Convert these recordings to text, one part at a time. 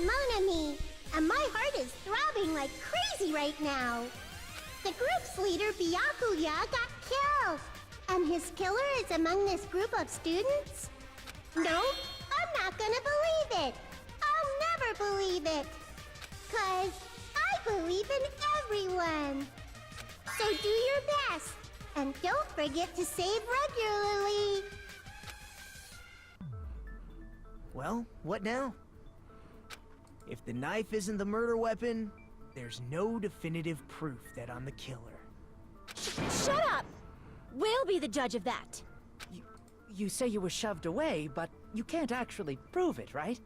mon ami, and my heart is throbbing like crazy right now. The group's leader, Byakuya, got killed, and his killer is among this group of students? No, I'm not gonna believe it. I'll never believe it. 'Cause I believe in everyone. So do your best, and don't forget to save regularly. Well, what now? If the knife isn't the murder weapon, there's no definitive proof that I'm the killer. Shut up! We'll be the judge of that. You say you were shoved away, but you can't actually prove it, right?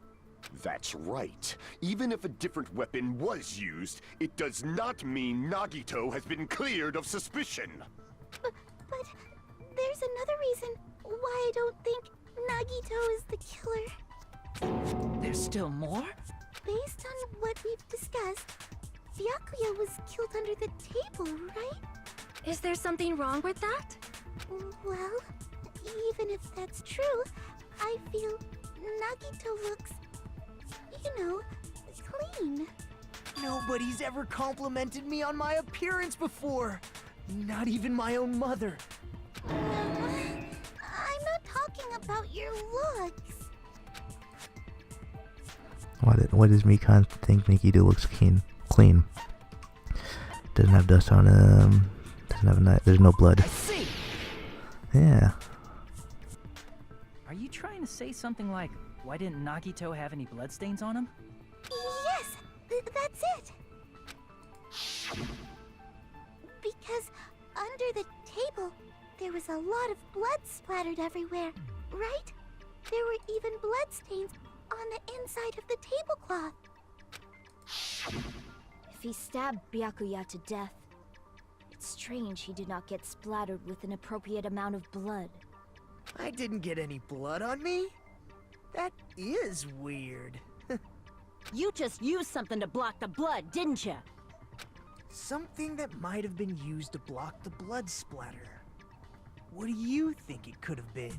That's right. Even if a different weapon was used, it does not mean Nagito has been cleared of suspicion. But there's another reason why I don't think Nagito is the killer. There's still more? Based on what we've discussed, Byakuya was killed under the table, right? Is there something wrong with that? Well, even if that's true, I feel Nagito looks, clean. Nobody's ever complimented me on my appearance before. Not even my own mother. I'm not talking about your looks. What does Mikan think Nikito looks clean? Doesn't have dust on him. Doesn't have a knife. There's no blood. I see! Yeah. Are you trying to say something like, why didn't Nagito have any bloodstains on him? Yes, that's it. Because under the table, there was a lot of blood splattered everywhere, right? There were even bloodstains on the inside of the tablecloth. If he stabbed Byakuya to death, it's strange he did not get splattered with an appropriate amount of blood. I didn't get any blood on me? That is weird. You just used something to block the blood, didn't you? Something that might have been used to block the blood splatter. What do you think it could have been?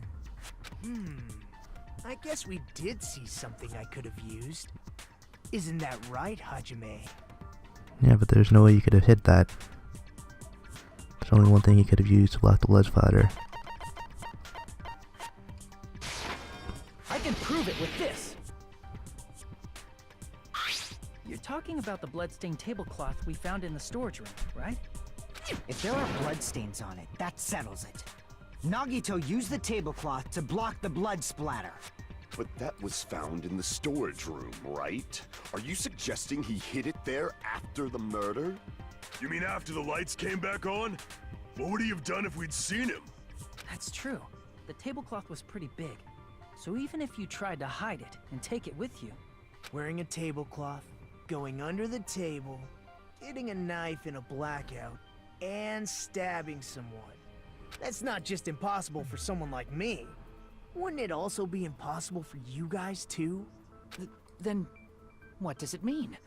I guess we did see something I could have used. Isn't that right, Hajime? Yeah, but there's no way you could have hit that. There's only one thing you could have used to block the blood splatter. I can prove it with this! You're talking about the bloodstained tablecloth we found in the storage room, right? If there are bloodstains on it, that settles it. Nagito used the tablecloth to block the blood splatter. But that was found in the storage room, right? Are you suggesting he hid it there after the murder? You mean after the lights came back on? What would he have done if we'd seen him? That's true. The tablecloth was pretty big. So even if you tried to hide it and take it with you... Wearing a tablecloth, going under the table, getting a knife in a blackout, and stabbing someone. That's not just impossible for someone like me. Wouldn't it also be impossible for you guys too? Then, what does it mean?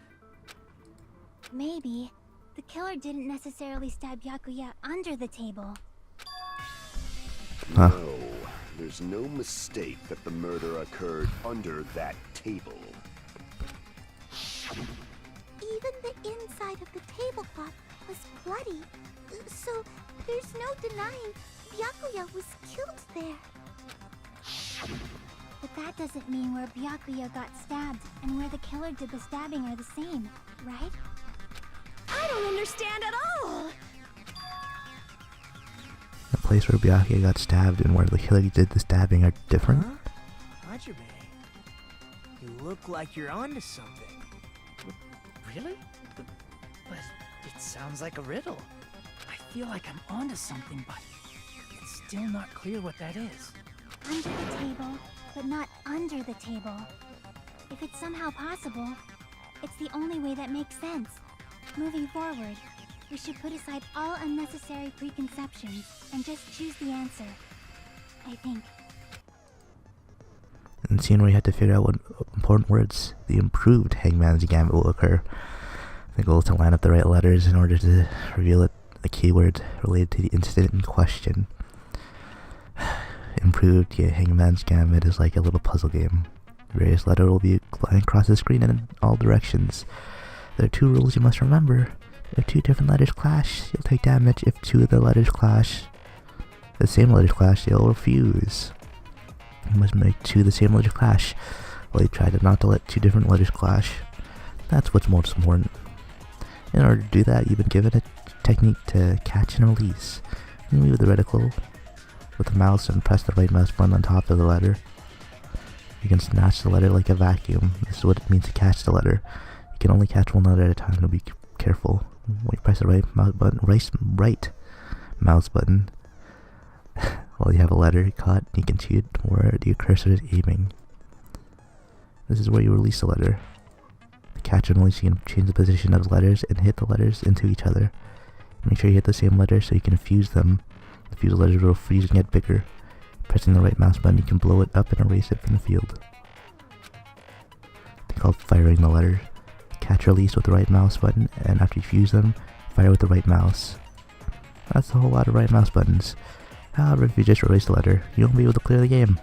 Maybe the killer didn't necessarily stab Byakuya under the table. Huh. No, there's no mistake that the murder occurred under that table. Even the inside of the tablecloth was bloody, so there's no denying Byakuya was killed there. But that doesn't mean where Byakuya got stabbed and where the killer did the stabbing are the same, right? I don't understand at all! The place where Byakuya got stabbed and where the killer did the stabbing are different? Huh? Hajime, you look like you're onto something. Really? But it sounds like a riddle. I feel like I'm onto something, but it's still not clear what that is. Under the table, but not under the table. If it's somehow possible, it's the only way that makes sense. Moving forward, we should put aside all unnecessary preconceptions and just choose the answer. I think. And scene where you have to figure out what important words the improved Hangman's Gambit will occur. The goal is to line up the right letters in order to reveal a keyword related to the incident in question. Improved Hangman's Gambit is like a little puzzle game. Various letters will be flying across the screen in all directions. There are 2 rules you must remember. If 2 different letters clash, you'll take damage. If 2 of the letters clash, the same letters clash, you'll refuse. You must make 2 of the same letters clash, while you try to not to let 2 different letters clash. That's what's most important. In order to do that, you've been given a technique to catch and release. You move the reticle with the mouse and press the right mouse button on top of the letter. You can snatch the letter like a vacuum. This is what it means to catch the letter. You can only catch one letter at a time, so be careful. When you press the right mouse button, while you have a letter caught, you can shoot where your cursor is aiming. This is where you release the letter. To catch and release, you can change the position of the letters and hit the letters into each other. Make sure you hit the same letter so you can fuse them. The fused letters will fuse and get bigger. Pressing the right mouse button, you can blow it up and erase it from the field. It's called firing the letter. Catch release with the right mouse button, and after you fuse them, fire with the right mouse. That's a whole lot of right mouse buttons. However, if you just erase the letter, you won't be able to clear the game.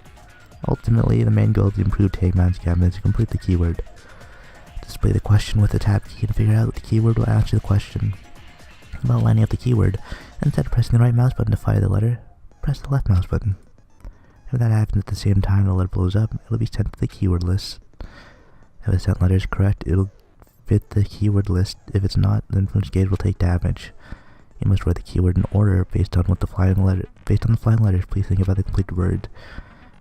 Ultimately, the main goal of the improved Hangman's Gambit is to complete the keyword. Display the question with the tab key and figure out what the keyword will answer the question. About lining up the keyword, instead of pressing the right mouse button to fire the letter, press the left mouse button. If that happens at the same time the letter blows up, it'll be sent to the keyword list. If the sent letter is correct, it'll fit the keyword list. If it's not, then Funchgate will take damage. You must write the keyword in order based on the flying letters. Please think about the complete word.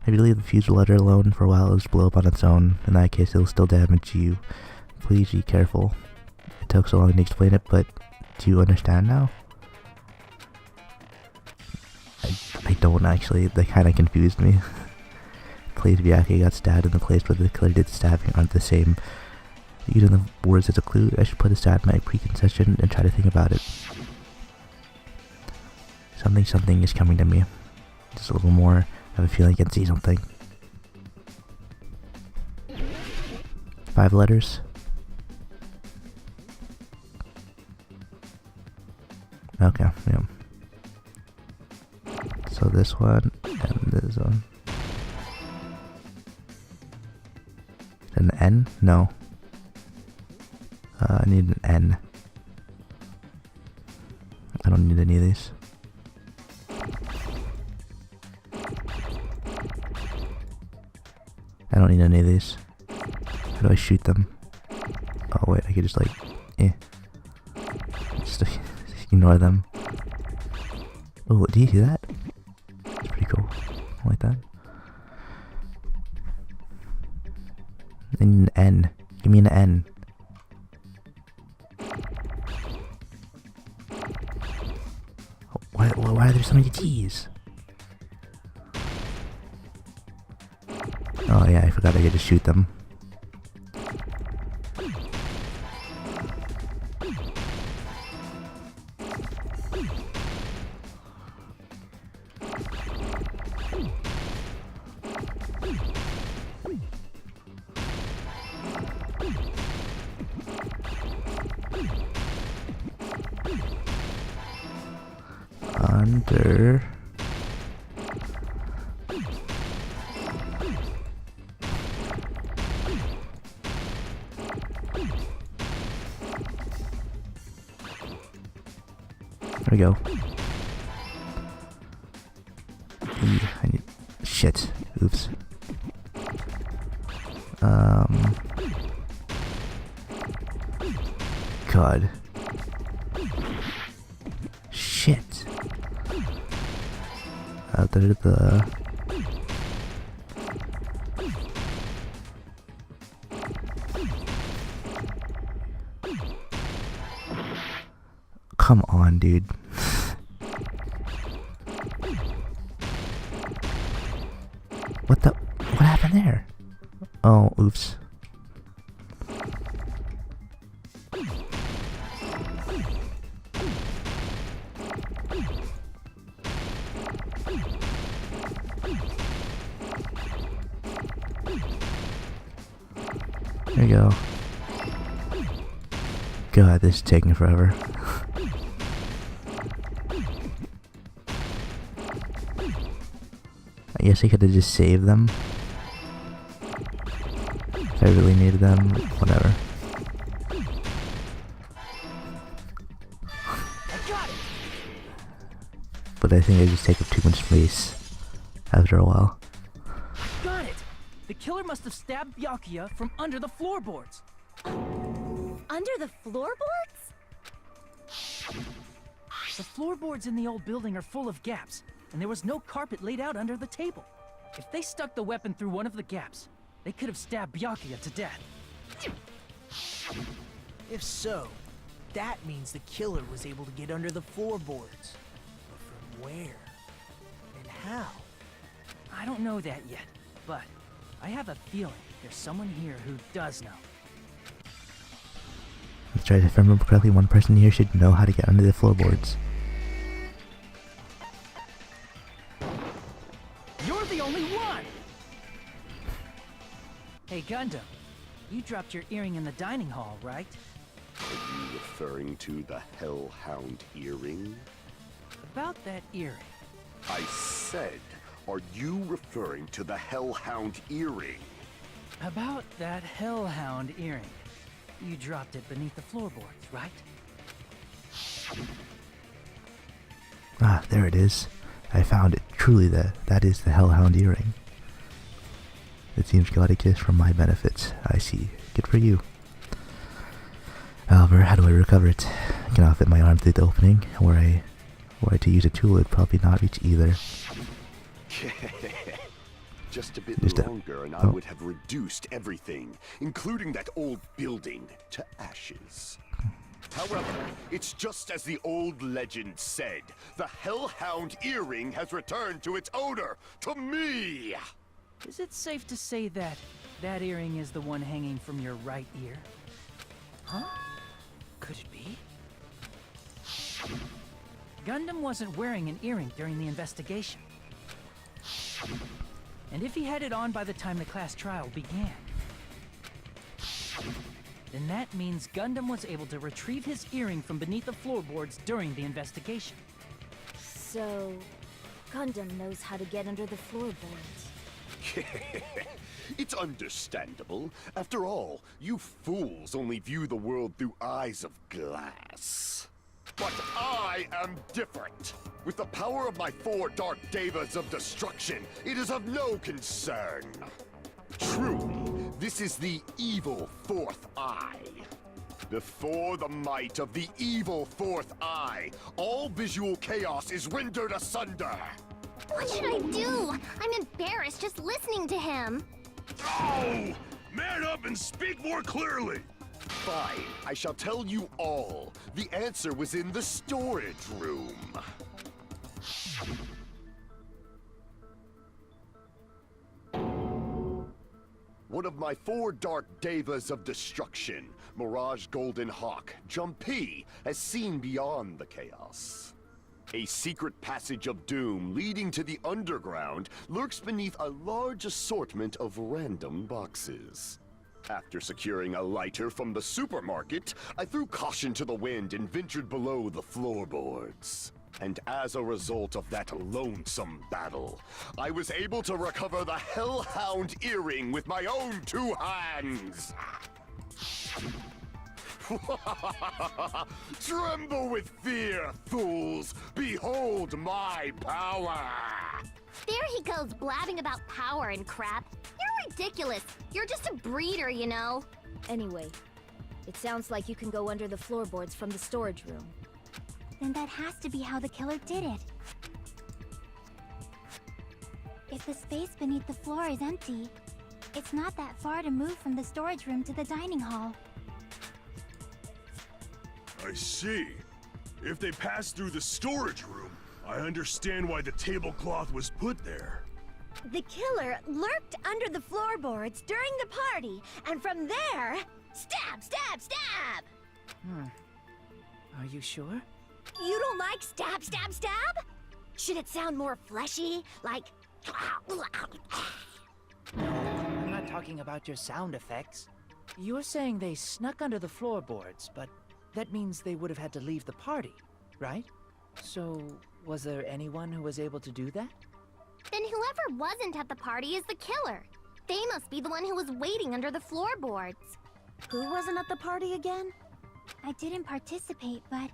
If you leave the fused letter alone for a while, it'll just blow up on its own. In that case, it'll still damage you. Please be careful. It took so long to explain it, but do you understand now? I don't actually. That kind of confused me. Place Byakuya got stabbed and the place where the killer did stabbing aren't the same. Using the words as a clue, I should put aside my preconception and try to think about it. Something is coming to me. Just a little more. I have a feeling I can see something. 5 letters. Okay, yeah. So this one and this one. An N? No. I need an N. I don't need any of these. I don't need any of these. How do I shoot them? Oh wait, I could just like, just ignore them. Oh, do you see that? It's pretty cool. I like that. I need an N. Give me an N. Why are there so many T's? Oh yeah, I forgot I could just shoot them. Under. There we go. I need shit. Oops. God. Shit. The come on, dude. What happened there? Oh, oops. There you go. God, this is taking forever. I guess I could have just saved them. If I really needed them, whatever. But I think I just take up too much space after a while. Got it! The killer must have stabbed Byakuya from under the floorboards. Under the floorboards? The floorboards in the old building are full of gaps, and there was no carpet laid out under the table. If they stuck the weapon through one of the gaps, they could have stabbed Byakuya to death. If so, that means the killer was able to get under the floorboards. But from where? And how? I don't know that yet, but I have a feeling there's someone here who does know. That's right, if I remember correctly, one person here should know how to get under the floorboards. You're the only one! Hey, Gundam, you dropped your earring in the dining hall, right? Are you referring to the Hellhound earring? About that earring. I said, are you referring to the Hellhound earring? About that Hellhound earring. You dropped it beneath the floorboards, right? Ah, there it is. I found it. Truly, that is the Hellhound earring. It seems God exists for my benefits. I see. Good for you. However, how do I recover it? I cannot fit my arm through the opening. Were I to use a tool, it would probably not reach either. Just a bit longer and I would have reduced everything, including that old building, to ashes. However, it's just as the old legend said. The Hellhound earring has returned to its owner, to me! Is it safe to say that that earring is the one hanging from your right ear? Huh? Could it be? Gundam wasn't wearing an earring during the investigation. And if he had it on by the time the class trial began, then that means Gundam was able to retrieve his earring from beneath the floorboards during the investigation. So, Gundam knows how to get under the floorboards. It's understandable. After all, you fools only view the world through eyes of glass. But I am different. With the power of my 4 Dark Devas of destruction, it is of no concern. Truly, this is the evil 4th eye. Before the might of the evil 4th eye, all visual chaos is rendered asunder. What should I do? I'm embarrassed just listening to him. Oh! Man up and speak more clearly! Fine, I shall tell you all. The answer was in the storage room. One of my 4 Dark Devas of destruction, Mirage Golden Hawk, Jumpy, has seen beyond the chaos. A secret passage of doom leading to the underground lurks beneath a large assortment of random boxes. After securing a lighter from the supermarket, I threw caution to the wind and ventured below the floorboards. And as a result of that lonesome battle, I was able to recover the Hellhound earring with my own 2 hands! Tremble with fear, fools! Behold my power! There he goes blabbing about power and crap. You're ridiculous. You're just a breeder, you know. Anyway, it sounds like you can go under the floorboards from the storage room. Then that has to be how the killer did it. If the space beneath the floor is empty, it's not that far to move from the storage room to the dining hall. I see. If they passed through the storage room, I understand why the tablecloth was put there. The killer lurked under the floorboards during the party, and from there, stab, stab, stab! Are you sure? You don't like stab, stab, stab? Should it sound more fleshy, like... I'm not talking about your sound effects. You're saying they snuck under the floorboards, but that means they would have had to leave the party, right? So, was there anyone who was able to do that? Then whoever wasn't at the party is the killer. They must be the one who was waiting under the floorboards. Who wasn't at the party again? I didn't participate, but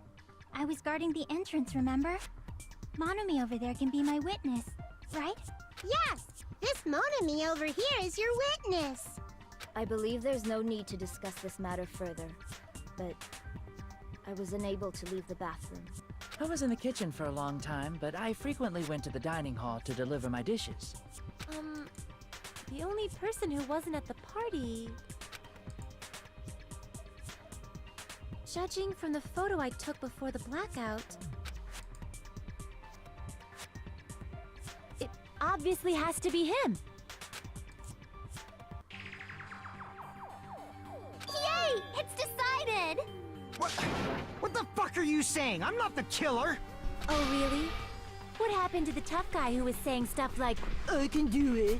I was guarding the entrance, remember? Monomi over there can be my witness, right? Yes! This Monami over here is your witness! I believe there's no need to discuss this matter further, but I was unable to leave the bathroom. I was in the kitchen for a long time, but I frequently went to the dining hall to deliver my dishes. The only person who wasn't at the party... Judging from the photo I took before the blackout... it obviously has to be him! Yay! It's decided! What the fuck are you saying? I'm not the killer! Oh, really? What happened to the tough guy who was saying stuff like, I can do it?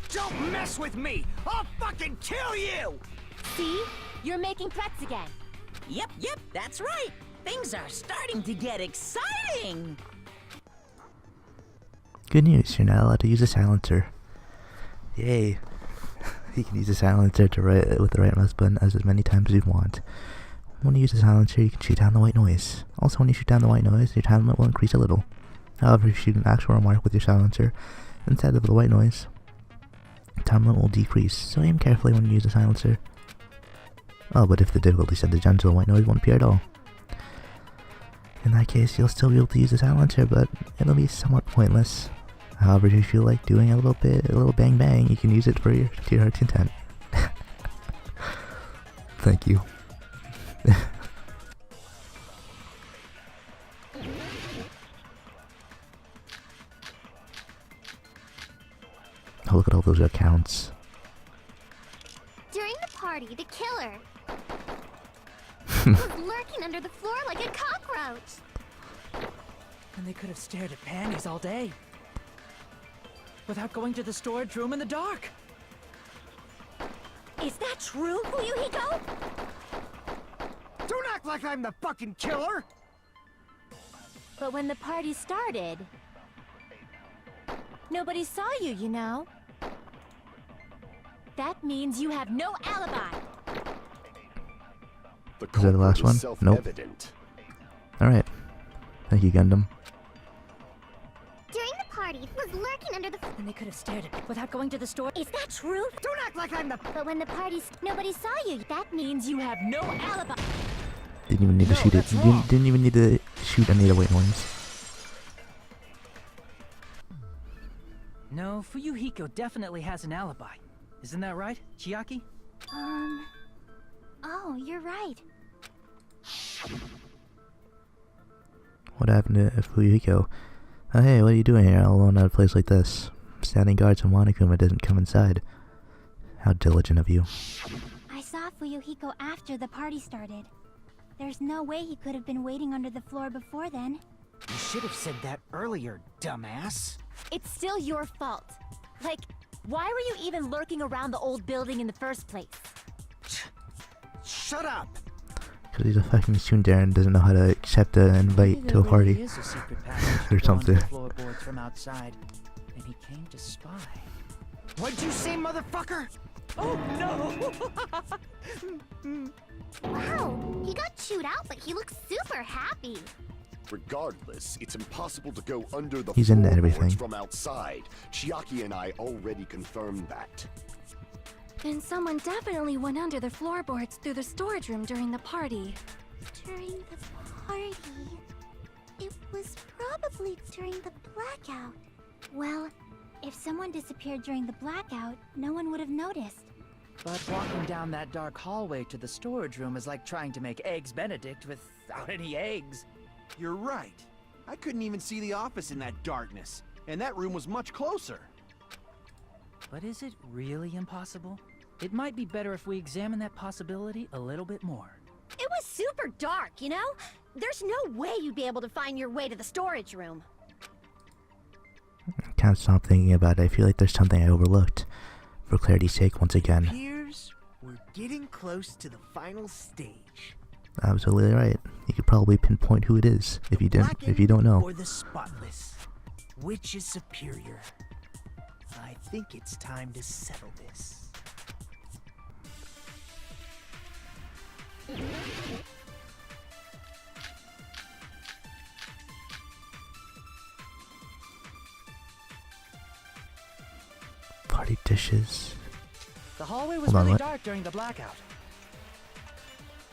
Don't mess with me! I'll fucking kill you! See? You're making threats again. Yep, that's right. Things are starting to get exciting. Good news, you're not allowed to use a silencer. Yay. You can use a silencer to write with the right mouse button as many times as you want. When you use a silencer, you can shoot down the white noise. Also, when you shoot down the white noise, your time limit will increase a little. However, if you shoot an actual remark with your silencer instead of the white noise, time limit will decrease, so aim carefully when you use a silencer. Oh, but if the difficulty set to gentle, the white noise won't appear at all. In that case, you'll still be able to use a silencer, but it'll be somewhat pointless. However, if you feel like doing a little bang bang, you can use it to your heart's content. Thank you. Oh, look at all those accounts. During the party, the killer was lurking under the floor like a cockroach. And they could have stared at panties all day. Without going to the storage room in the dark. Is that true, Fuyuhiko? Don't act like I'm the fucking killer! But when the party started, nobody saw you, you know? That means you have no alibi. Is that the last one? Nope. Alright. Thank you, Gundam. During the party, he was lurking under the... And they could have stared at me without going to the store. Is that true? Don't act like I'm the... But when the party nobody saw you. That means you have no alibi. Didn't even need to shoot it. Didn't even need to shoot any of the white ones. No, Fuyuhiko definitely has an alibi. Isn't that right, Chiaki? Oh, you're right. What happened to Fuyuhiko? Oh, hey, what are you doing here all alone at a place like this? Standing guard so Monokuma doesn't come inside. How diligent of you. I saw Fuyuhiko after the party started. There's no way he could have been waiting under the floor before then. You should have said that earlier, dumbass. It's still your fault. Like, why were you even lurking around the old building in the first place? Shut up! Because he's a fucking tsundere and doesn't know how to accept an invite to a party. Is a secret passage or something. Floorboards from outside, and he came to spy. What'd you say, motherfucker? Oh no! Wow, he got chewed out, but he looks super happy. Regardless, it's impossible to go under the He's into floorboards everything. from outside. Chiaki and I already confirmed that. Then someone definitely went under the floorboards through the storage room during the party. During the party... It was probably during the blackout. Well, if someone disappeared during the blackout, no one would have noticed. But walking down that dark hallway to the storage room is like trying to make Eggs Benedict without any eggs. You're right. I couldn't even see the office in that darkness, and that room was much closer. But is it really impossible? It might be better if we examine that possibility a little bit more. It was super dark, you know? There's no way you'd be able to find your way to the storage room. I can't stop thinking about it. I feel like there's something I overlooked. For clarity's sake, once again. Appears we're getting close to the final stage. Absolutely right. You could probably pinpoint who it is if you don't know. Or the spotless. Which is superior? I think it's time to settle this. Party dishes. The hallway was Hold on, really what? dark during the blackout.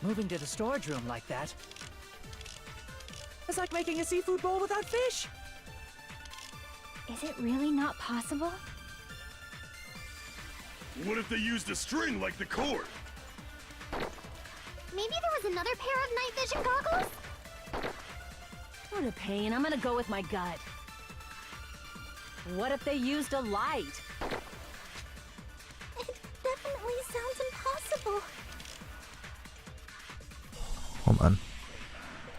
Moving to the storage room like that. It's like making a seafood bowl without fish. Is it really not possible? What if they used a string like the cord? Maybe there was another pair of night vision goggles? What a pain. I'm gonna go with my gut. What if they used a light? It definitely sounds impossible. Hold on.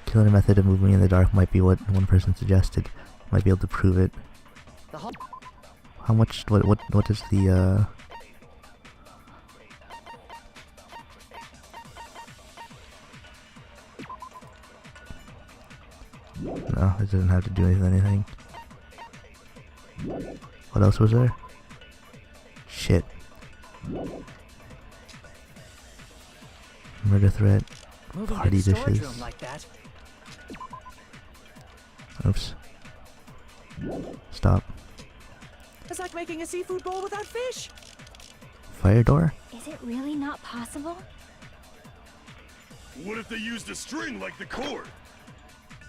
Killing a method of moving in the dark might be what one person suggested. Might be able to prove it. The hall. How much? What is the? No, it doesn't have to do anything. What else was there? Shit. Murder threat. Moving Party to the storage dishes. room like that. Oops. Stop. It's like making a seafood bowl without fish. Fire door? Is it really not possible? What if they used a string like the cord?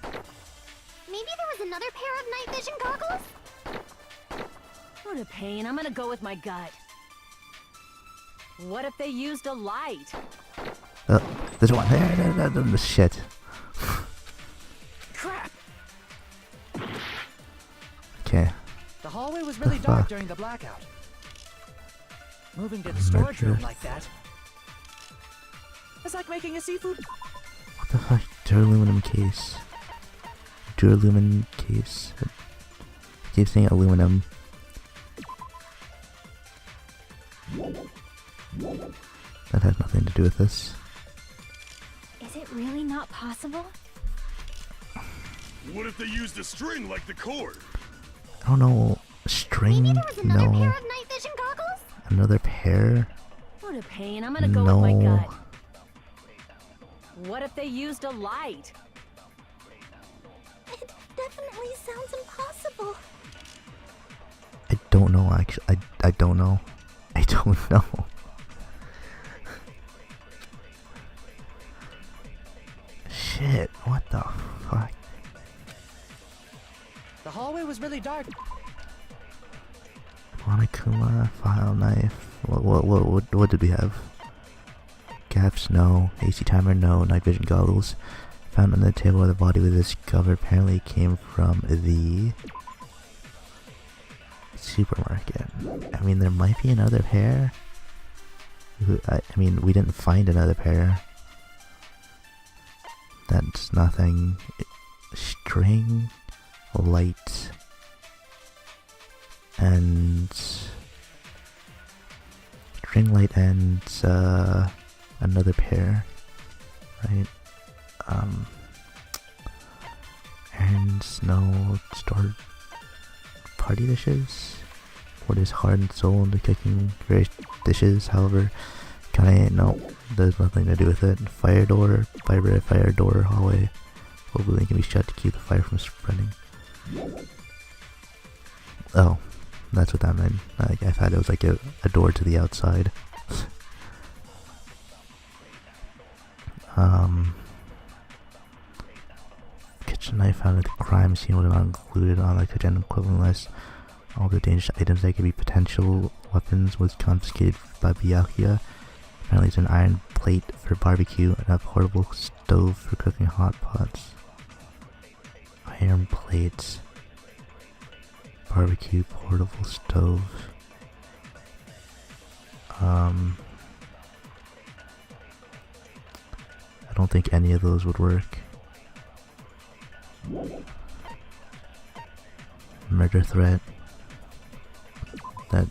Maybe there was another pair of night vision goggles? What a pain. I'm gonna go with my gut. What if they used a light? There's one. There. Shit. Crap. Okay. The hallway was really The dark fuck? during the blackout. Moving to the storage room Murder. like that. It's like making a seafood. What the fuck? Duraluminum case. Duralumin case. I keep saying aluminum. That has nothing to do with this. Is it really not possible? What if they used a string like the cord? I don't know. String? Maybe there was another No. pair of night vision goggles? Another pair? What a pain. I'm gonna go with my No. gut. What if they used a light? It definitely sounds impossible. I don't know, actually. I don't know. I don't know. Shit, what the fuck? The hallway was really dark. Monokuma, file knife. What did we have? Gaps, no. AC timer, no. Night vision goggles. Found on the table where the body was discovered apparently came from the supermarket. I mean, there might be another pair. I mean, we didn't find another pair. That's nothing. String, light, and string light and another pair, right? And no stored party dishes. What is heart and soul into cooking various dishes? However, no, there's nothing to do with it. Fire door, fire door, hallway. Hopefully, can be shut to keep the fire from spreading. Oh, that's what that meant. I thought it was like a door to the outside. Kitchen knife found at the crime scene was not included on the kitchen equivalent list. All the dangerous items that could be potential weapons was confiscated by Byakuya. Apparently it's an iron plate for barbecue and a portable stove for cooking hot pots. Iron plates. Barbecue, portable stove. I don't think any of those would work. Murder threat. That.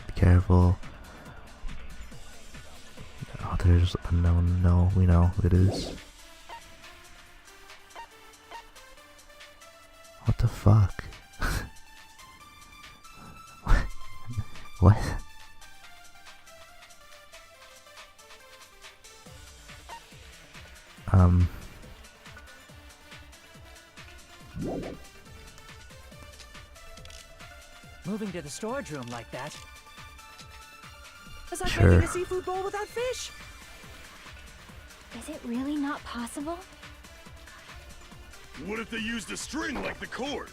Be careful. Oh, there's unknown. No, we know who it is. What the fuck? Moving to the storage room like that. It's like Sure. making a seafood bowl without fish. Is it really not possible? What if they used a string like the cord?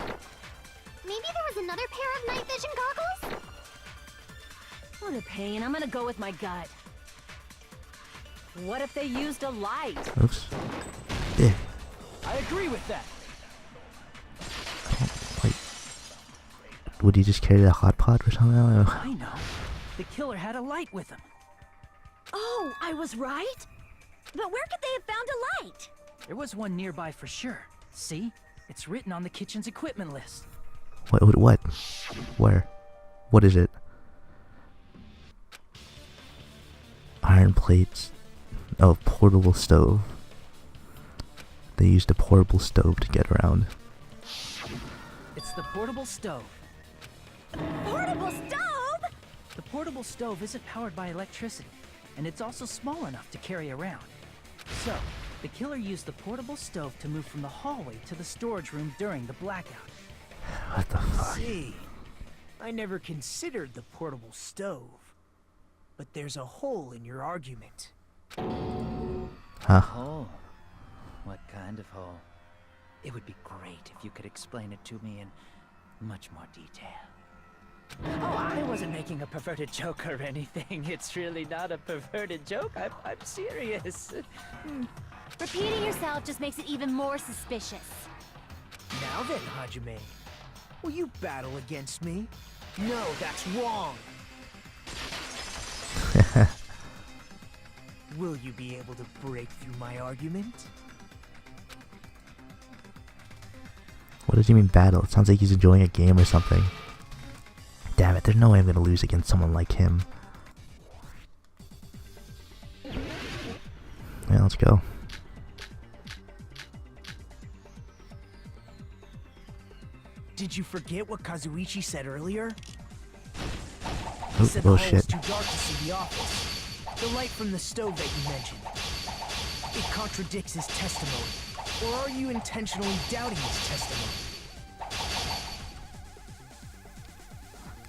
Maybe there was another pair of night vision goggles? What a pain. I'm gonna go with my gut. What if they used a light? Oops. Yeah. I agree with that. Wait. Would he just carry that hot pot or something? I don't know. I know. The killer had a light with him. Oh, I was right? But where could they have found a light? There was one nearby for sure. See? It's written on the kitchen's equipment list. What? Where? What is it? Iron plates. Oh, portable stove. They used a portable stove to get around. It's the portable stove. Portable stove? The portable stove isn't powered by electricity, and it's also small enough to carry around. So, the killer used the portable stove to move from the hallway to the storage room during the blackout. What the fuck? See, I never considered the portable stove. But there's a hole in your argument. Huh? Oh. What kind of hole? It would be great if you could explain it to me in much more detail. Oh, I wasn't making a perverted joke or anything. It's really not a perverted joke. I'm serious. Repeating yourself just makes it even more suspicious. Now then, Hajime, will you battle against me? No, that's wrong. Will you be able to break through my argument? What does he mean battle? It sounds like he's enjoying a game or something. Damn it, there's no way I'm gonna lose against someone like him. Yeah, let's go. Did you forget what Kazuichi said earlier? Oh, Said the hall bullshit. was too dark to see the office. The light from the stove that you mentioned. It contradicts his testimony. Or are you intentionally doubting his testimony?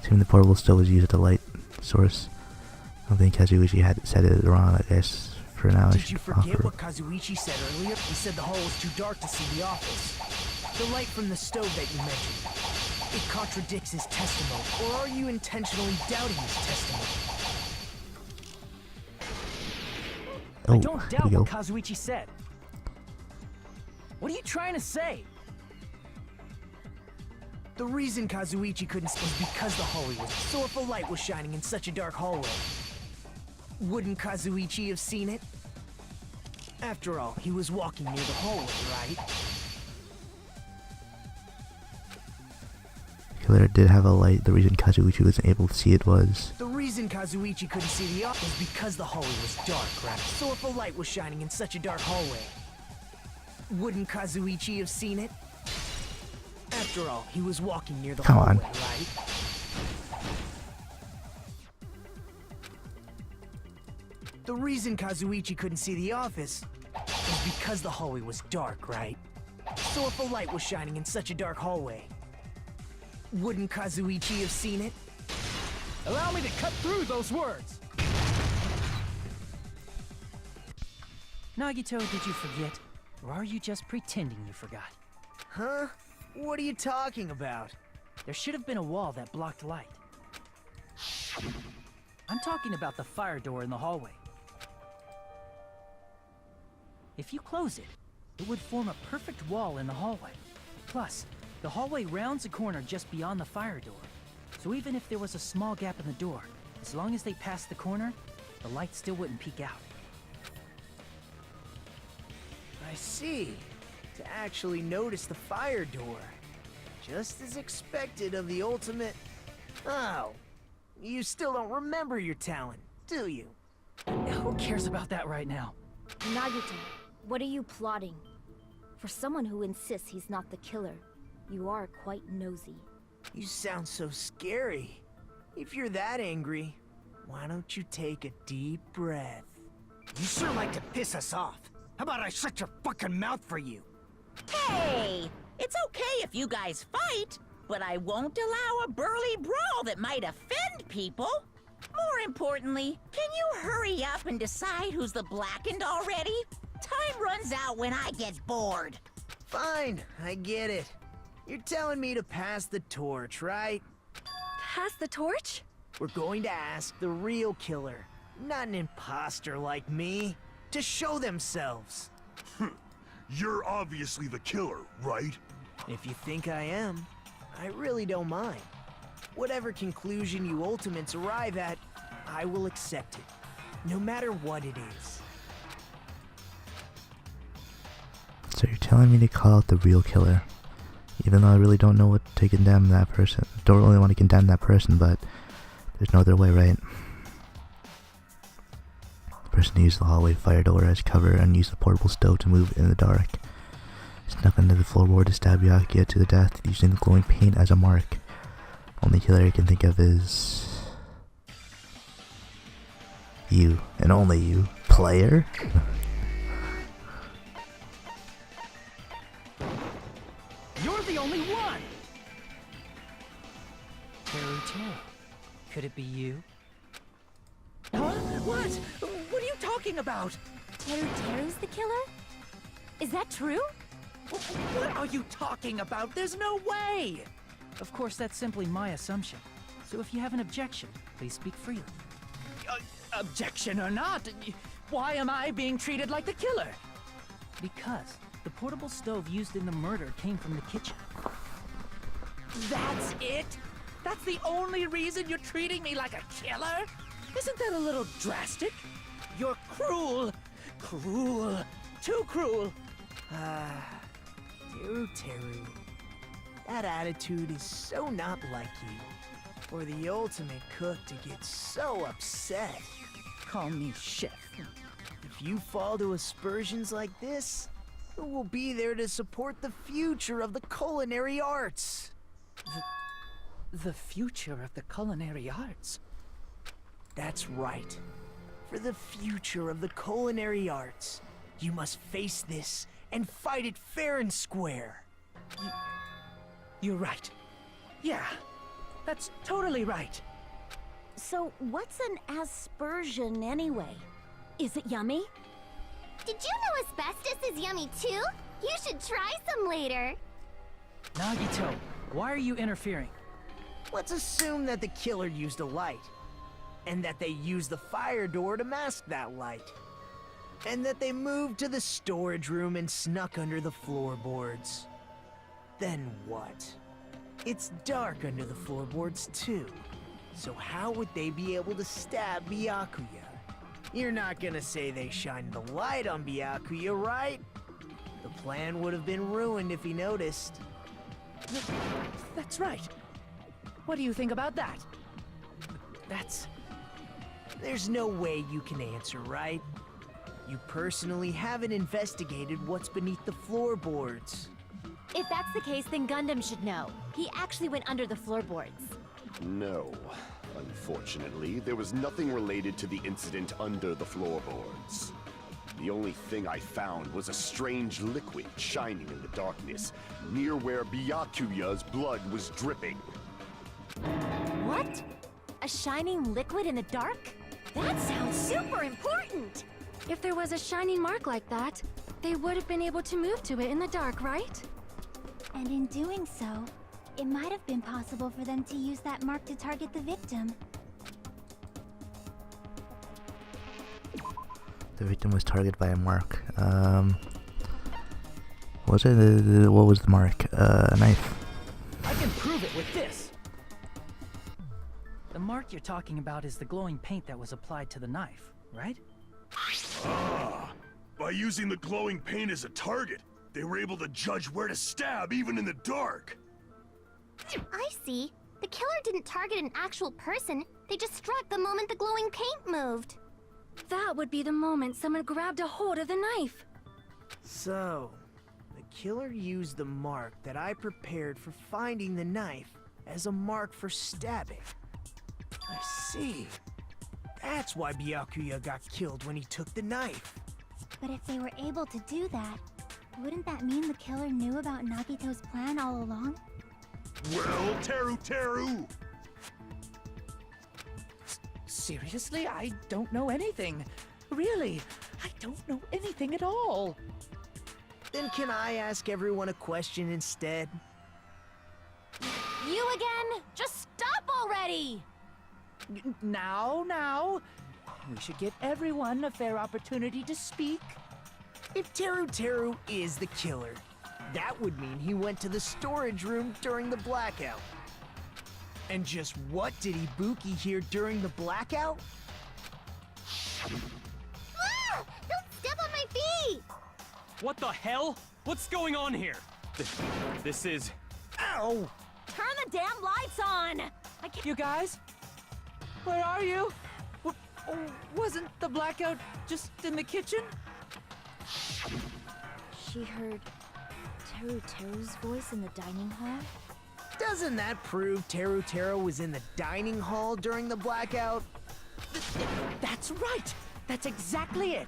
Assuming the portable stove was used as a light source. I don't think Kazuichi had said it wrong, I guess. For now, I Did should you forget offer. what Kazuichi said earlier? He said the hall was too dark to see the office. The light from the stove that you mentioned. It contradicts his testimony. Or are you intentionally doubting his testimony? Oh, I don't here doubt we go. what Kazuichi said. What are you trying to say? The reason Kazuichi couldn't see was because the hallway was... So if a light was shining in such a dark hallway, wouldn't Kazuichi have seen it? After all, he was walking near the hallway, right? Killer did have a light. The reason Kazuichi wasn't able to see it was... The reason Kazuichi couldn't see the office was because the hallway was dark, right? So if a light was shining in such a dark hallway, wouldn't Kazuichi have seen it? After all, he was walking near the Come on. hallway, right? The reason Kazuichi couldn't see the office was because the hallway was dark, right? So if a light was shining in such a dark hallway, wouldn't Kazuichi have seen it? Allow me to cut through those words! Nagito, did you forget? Or are you just pretending you forgot? Huh? What are you talking about? There should have been a wall that blocked light. I'm talking about the fire door in the hallway. If you close it, it would form a perfect wall in the hallway. Plus, the hallway rounds a corner just beyond the fire door. So even if there was a small gap in the door, as long as they passed the corner, the light still wouldn't peek out. I see. To actually notice the fire door. Just as expected of the ultimate... Oh. You still don't remember your talent, do you? Who cares about that right now? Nagito, what are you plotting? For someone who insists he's not the killer, you are quite nosy. You sound so scary. If you're that angry, why don't you take a deep breath? You sure like to piss us off. How about I shut your fucking mouth for you? Hey, it's okay if you guys fight, but I won't allow a burly brawl that might offend people. More importantly, can you hurry up and decide who's the blackened already? Time runs out when I get bored. Fine, I get it. You're telling me to pass the torch, right? Pass the torch? We're going to ask the real killer, not an imposter like me, to show themselves. You're obviously the killer, right? If you think I am, I really don't mind. Whatever conclusion you ultimates arrive at, I will accept it, no matter what it is. So you're telling me to call out the real killer, even though I really don't know what to condemn that person. Don't really want to condemn that person, but there's no other way, right? The person used the hallway fire door as cover and used the portable stove to move in the dark. Snuck under the floorboard to stab Byakuya to the death using the glowing paint as a mark. Only killer I can think of is you, and only you, player. You're the only one! Teru. Could it be you? Huh? What? What are you talking about? Teru's the killer? Is that true? What are you talking about? There's no way! Of course, that's simply my assumption. So if you have an objection, please speak freely. Objection or not, why am I being treated like the killer? Because the portable stove used in the murder came from the kitchen. That's it? That's the only reason you're treating me like a killer? Isn't that a little drastic? You're cruel. Cruel. Too cruel. Teru. That attitude is so not like you. For the ultimate cook to get so upset. Call me chef. If you fall to aspersions like this, who will be there to support the future of the culinary arts? The future of the culinary arts? That's right. For the future of the culinary arts, you must face this and fight it fair and square. You're right. Yeah, that's totally right. So, what's an aspersion anyway? Is it yummy? Did you know asbestos is yummy too? You should try some later. Nagito, why are you interfering? Let's assume that the killer used a light, and that they used the fire door to mask that light, and that they moved to the storage room and snuck under the floorboards. Then what? It's dark under the floorboards too, so how would they be able to stab Byakuya? You're not gonna say they shined the light on Byakuya, right? The plan would have been ruined if he noticed. That's right. What do you think about that? There's no way you can answer, right? You personally haven't investigated what's beneath the floorboards. If that's the case, then Gundam should know. He actually went under the floorboards. No. Unfortunately, there was nothing related to the incident under the floorboards. The only thing I found was a strange liquid shining in the darkness, near where Byakuya's blood was dripping. What? A shining liquid in the dark? That sounds super important! If there was a shining mark like that, they would have been able to move to it in the dark, right? And in doing so, it might have been possible for them to use that mark to target the victim. The victim was targeted by a mark. What was the mark? A knife. I can prove it with this! The mark you're talking about is the glowing paint that was applied to the knife, right? Ah! By using the glowing paint as a target, they were able to judge where to stab even in the dark. I see. The killer didn't target an actual person. They just struck the moment the glowing paint moved. That would be the moment someone grabbed a hold of the knife. So, the killer used the mark that I prepared for finding the knife as a mark for stabbing. I see. That's why Byakuya got killed when he took the knife. But if they were able to do that, wouldn't that mean the killer knew about Nagito's plan all along? Well, Teru! Seriously? I don't know anything. Really, I don't know anything at all. Then can I ask everyone a question instead? You again? Just stop already! Now. We should give everyone a fair opportunity to speak. If Teru is the killer, that would mean he went to the storage room during the blackout. And just what did Ibuki hear during the blackout? Ah! Don't step on my feet! What the hell? What's going on here? This is... Ow! Turn the damn lights on! I can't... You guys? Where are you? Wasn't the blackout just in the kitchen? She heard Teru's voice in the dining hall? Doesn't that prove Teru was in the dining hall during the blackout? That's right! That's exactly it!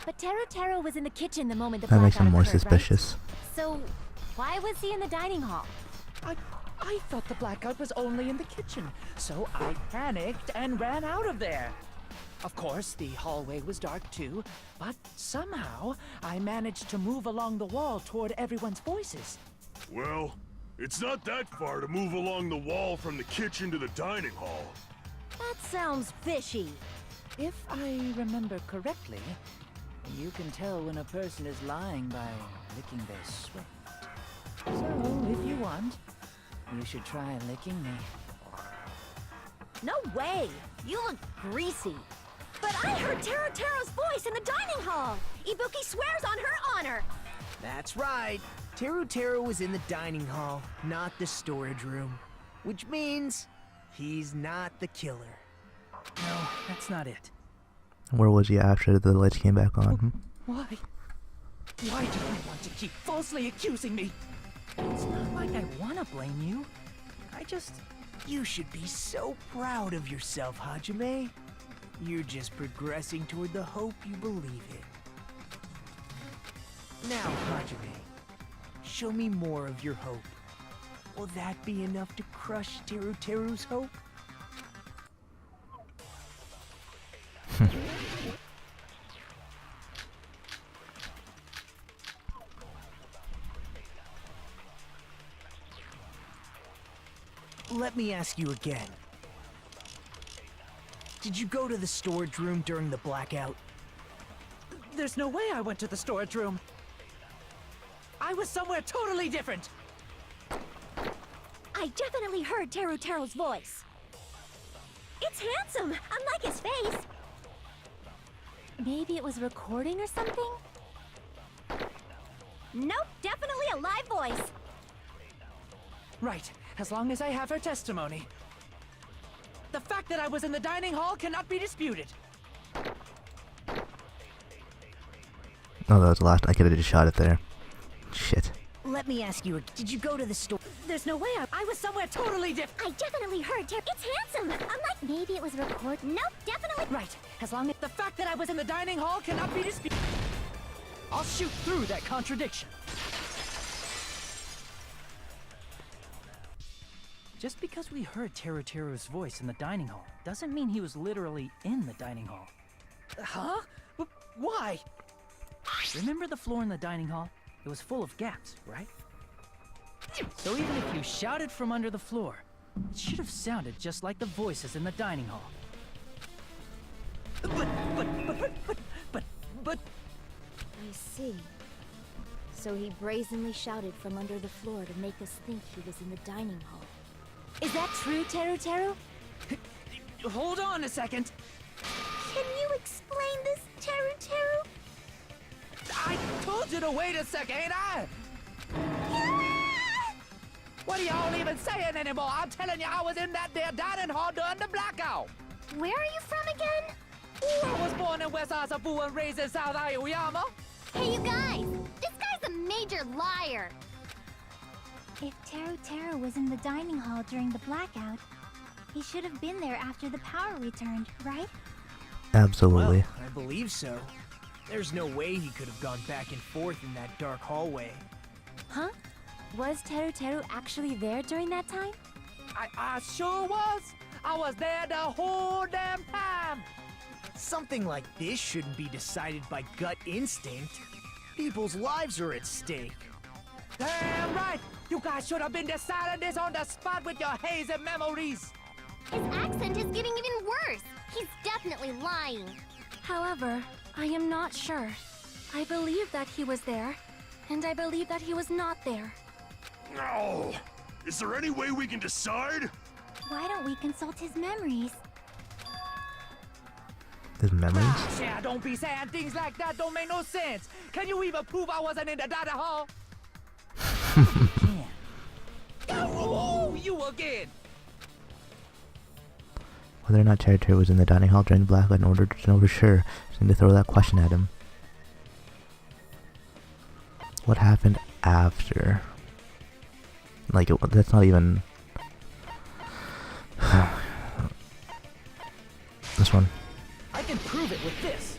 But Teru was in the kitchen the moment the That makes blackout him more occurred, suspicious. right? So, why was he in the dining hall? I thought the blackout was only in the kitchen, so I panicked and ran out of there. Of course, the hallway was dark too, but somehow I managed to move along the wall toward everyone's voices. Well, it's not that far to move along the wall from the kitchen to the dining hall. That sounds fishy. If I remember correctly, you can tell when a person is lying by licking their sweat. So, if you want, you should try licking me. No way! You look greasy. But I heard Teru's voice in the dining hall! Ibuki swears on her honor! That's right. Teru was in the dining hall, not the storage room. Which means he's not the killer. No, that's not it. Where was he after the lights came back on? Why? Why do you want to keep falsely accusing me? It's not like I want to blame you. I just... You should be so proud of yourself, Hajime. You're just progressing toward the hope you believe in. Now, Hajime, show me more of your hope. Will that be enough to crush Teru's hope? Let me ask you again. Did you go to the storage room during the blackout? There's no way I went to the storage room. I was somewhere totally different. I definitely heard Teru's voice. It's handsome, unlike his face. Maybe it was recording or something? Nope, definitely a live voice. Right, as long as I have her testimony. The fact that I was in the dining hall cannot be disputed. Oh, that was the last. I could have just shot it there. Shit. Let me ask you, did you go to the store? There's no way I was somewhere totally different. I definitely heard It's handsome, unlike... Maybe it was recorded. Nope, definitely... Right, as long as the fact that I was in the dining hall cannot be disputed. I'll shoot through that contradiction. Just because we heard Teru's voice in the dining hall doesn't mean he was literally in the dining hall. Huh? Why? Remember the floor in the dining hall? It was full of gaps, right? So even if you shouted from under the floor, it should have sounded just like the voices in the dining hall. But... I see. So he brazenly shouted from under the floor to make us think he was in the dining hall. Is that true, Teru? Hold on a second. Can you explain this, Teru? I told you to wait a second, ain't I? What are y'all even saying anymore? I'm telling you, I was in that there dining hall during the blackout. Where are you from again? I was born in West Asabu and raised in South Aoyama. Hey, you guys! This guy's a major liar! If Teru was in the dining hall during the blackout, he should have been there after the power returned, right? Absolutely. Well, I believe so. There's no way he could have gone back and forth in that dark hallway. Huh? Was Teru Teru actually there during that time? I sure was. I was there the whole damn time. Something like this shouldn't be decided by gut instinct. People's lives are at stake. Damn right. You guys should have been deciding this on the spot with your hazy memories. His accent is getting even worse. He's definitely lying. However, I am not sure. I believe that he was there, and I believe that he was not there. No! Is there any way we can decide? Why don't we consult his memories? His memories? Yeah, don't be saying things like that. Don't make no sense. Can you even prove I wasn't in the dining hall? Oh, you again. Whether or not Teru Teru was in the dining hall during the blackout in order to know for sure, seemed to throw that question at him. What happened after? Like, that's not even... This one. I can prove it with this.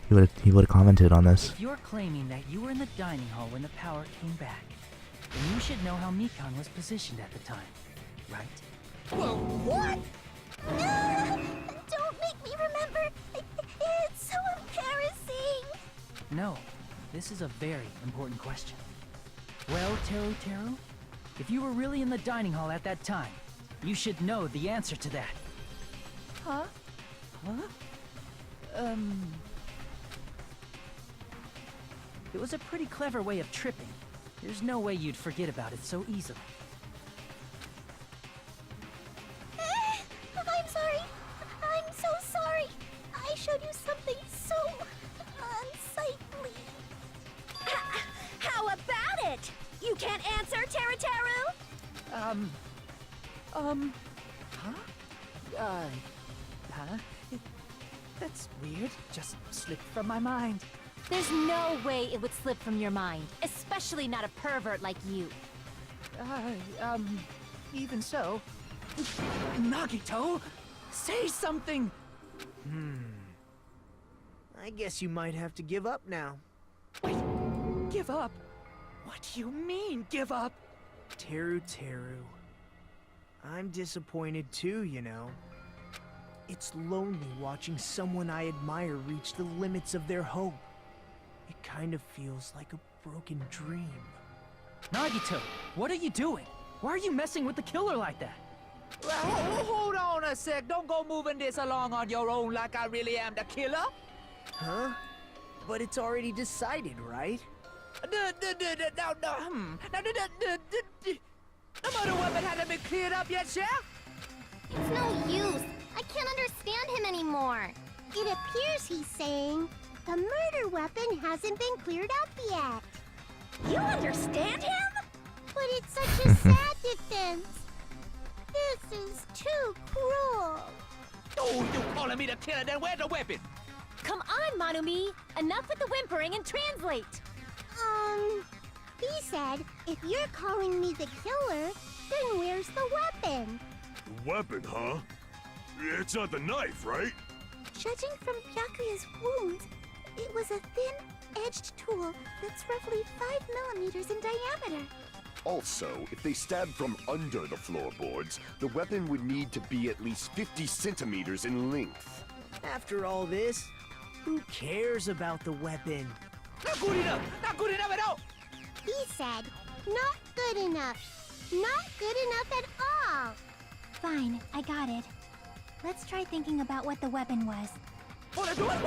He would have commented on this. If you're claiming that you were in the dining hall when the power came back, then you should know how Mikan was positioned at the time, right? Well, what? Don't make me remember. It's so embarrassing. No, this is a very important question. Well, Teru Teru, if you were really in the dining hall at that time, you should know the answer to that. Huh? Huh? It was a pretty clever way of tripping. There's no way you'd forget about it so easily. I'm sorry. I'm so sorry. I showed you something so unsightly. How about it? You can't answer, Teru Teru? Huh? That's weird. Just slipped from my mind. There's no way it would slip from your mind, especially not a pervert like you. Even so. Nagito, say something! I guess you might have to give up now. Wait, give up? What do you mean, give up? Teru Teru. I'm disappointed too, you know. It's lonely watching someone I admire reach the limits of their hope. It kind of feels like a broken dream. Nagito, what are you doing? Why are you messing with the killer like that? Well, hold on a sec. Don't go moving this along on your own like I really am the killer. Huh? But it's already decided, right? The murder weapon hasn't been cleared up yet, Chef? It's no use. I can't understand him anymore. It appears he's saying the murder weapon hasn't been cleared up yet. You understand him? But it's such a sad defense. This is too cruel. Oh, you calling me the killer, then where's the weapon? Come on, Manumi! Enough with the whimpering and translate! He said, if you're calling me the killer, then where's the weapon? The weapon, huh? It's not the knife, right? Judging from Byakuya's wounds, it was a thin-edged tool that's roughly 5 millimeters in diameter. Also, if they stabbed from under the floorboards, the weapon would need to be at least 50 centimeters in length. After all this, who cares about the weapon? Not good enough! Not good enough at all! He said, not good enough. Not good enough at all. Fine, I got it. Let's try thinking about what the weapon was. Wanna do it?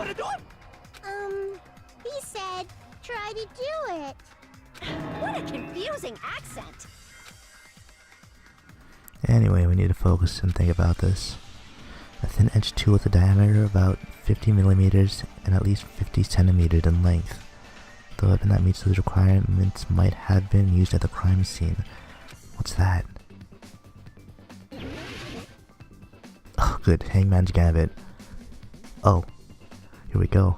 He said, try to do it. What a confusing accent. Anyway, we need to focus and think about this. A thin-edged tool with a diameter of about 50 millimeters and at least 50 centimeters in length. The weapon that meets those requirements might have been used at the crime scene. What's that? Oh, good. Hangman's Gambit. Oh, here we go.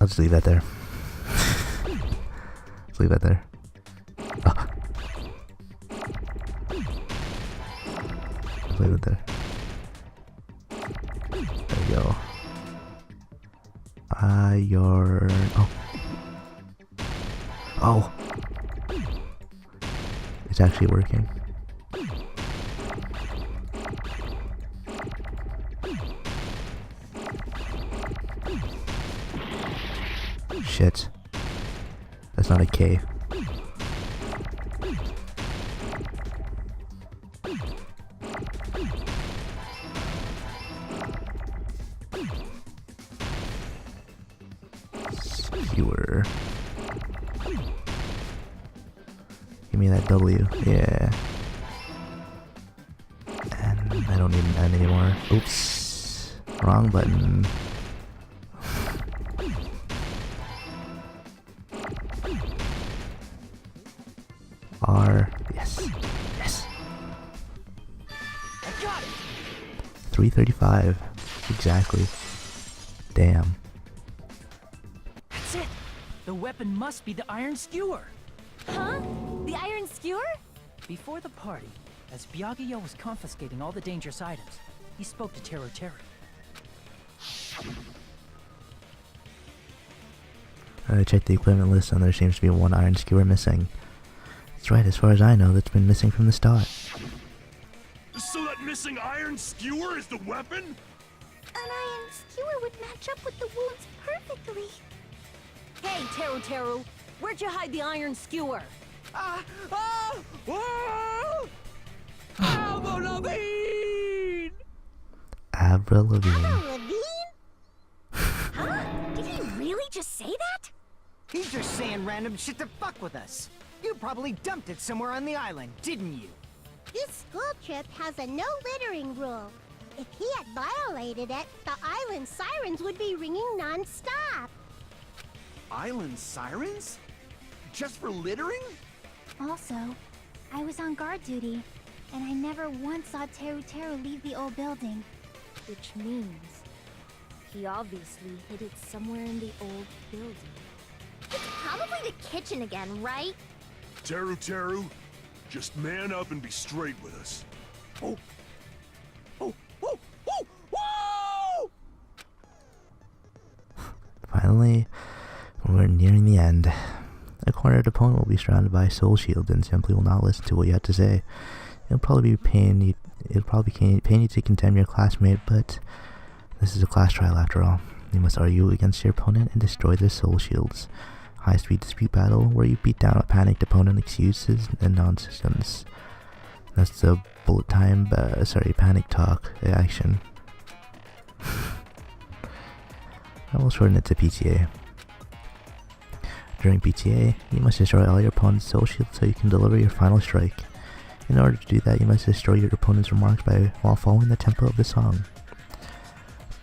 I'll just leave that there. Just leave that there. Oh. Just leave it there. There we go. Oh. Oh. It's actually working. Shit. That's not a K. Skewer. Give me that W. Yeah. And I don't need an N anymore. Oops. Wrong button. R. Yes. Yes. I got it. 335. Exactly. Damn. That's it. The weapon must be the iron skewer. Huh? The iron skewer? Before the party, as Byakuya was confiscating all the dangerous items, he spoke to Teru Teru. I checked the equipment list and there seems to be one iron skewer missing. That's right, as far as I know, that's been missing from the start. So that missing iron skewer is the weapon? An iron skewer would match up with the wounds perfectly. Hey, Teru Teru, where'd you hide the iron skewer? Avril Lavigne! Avril Lavigne. Levine? Huh? Did he really just say that? He's just saying random shit to fuck with us. You probably dumped it somewhere on the island, didn't you? This school trip has a no littering rule. If he had violated it, the island sirens would be ringing non-stop. Island sirens? Just for littering? Also, I was on guard duty, and I never once saw Teru Teru leave the old building. Which means he obviously hid it somewhere in the old building. It's probably the kitchen again, right? Teru Teru, just man up and be straight with us. Oh! Oh! Oh! Oh! Whoa! Finally, we're nearing the end. A cornered opponent will be surrounded by soul shields and simply will not listen to what you have to say. It'll probably be pain you to condemn your classmate, but this is a class trial after all. You must argue against your opponent and destroy their soul shields. High-speed dispute battle where you beat down a panicked opponent, excuses and nonsense. That's the bullet time, panic talk action. I will shorten it to PTA. During PTA, you must destroy all your opponent's soul shields so you can deliver your final strike. In order to do that, you must destroy your opponent's remarks while following the tempo of the song.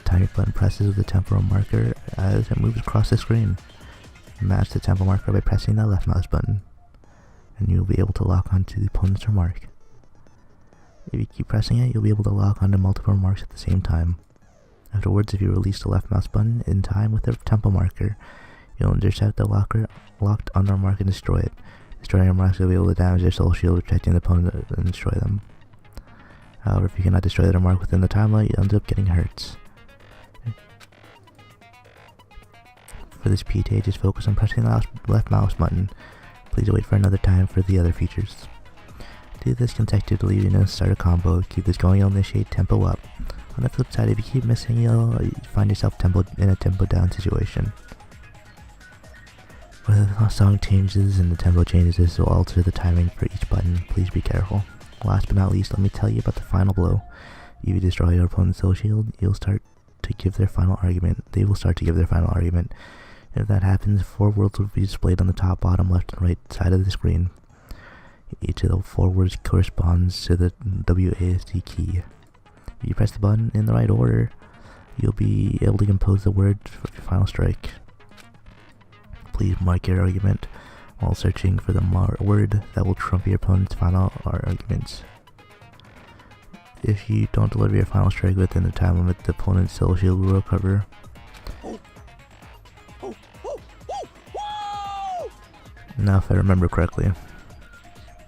Time your button presses with the temporal marker as it moves across the screen. Match the tempo marker by pressing the left mouse button, and you will be able to lock onto the opponent's remark. If you keep pressing it, you'll be able to lock onto multiple remarks at the same time. Afterwards, if you release the left mouse button in time with the tempo marker, you'll intercept the locked on remark and destroy it. Destroying remarks will be able to damage their soul shield, protecting the opponent and destroy them. However, if you cannot destroy the remark within the time limit, you end up getting hurt. For this PTA, just focus on pressing the left mouse button. Please wait for another time for the other features. Do this consecutively, you know, start a combo. Keep this going, you'll initiate tempo up. On the flip side, if you keep missing, you'll find yourself in a tempo down situation. Whether the song changes and the tempo changes, this will alter the timing for each button. Please be careful. Last but not least, let me tell you about the final blow. If you destroy your opponent's soul shield, you'll start to give their final argument. They will start to give their final argument. If that happens, 4 words will be displayed on the top, bottom, left, and right side of the screen. Each of the 4 words corresponds to the WASD key. If you press the button in the right order, you'll be able to compose the word for your final strike. Please mark your argument while searching for the word that will trump your opponent's final arguments. If you don't deliver your final strike within the time limit, the opponent's soul shield will recover. Now, if I remember correctly,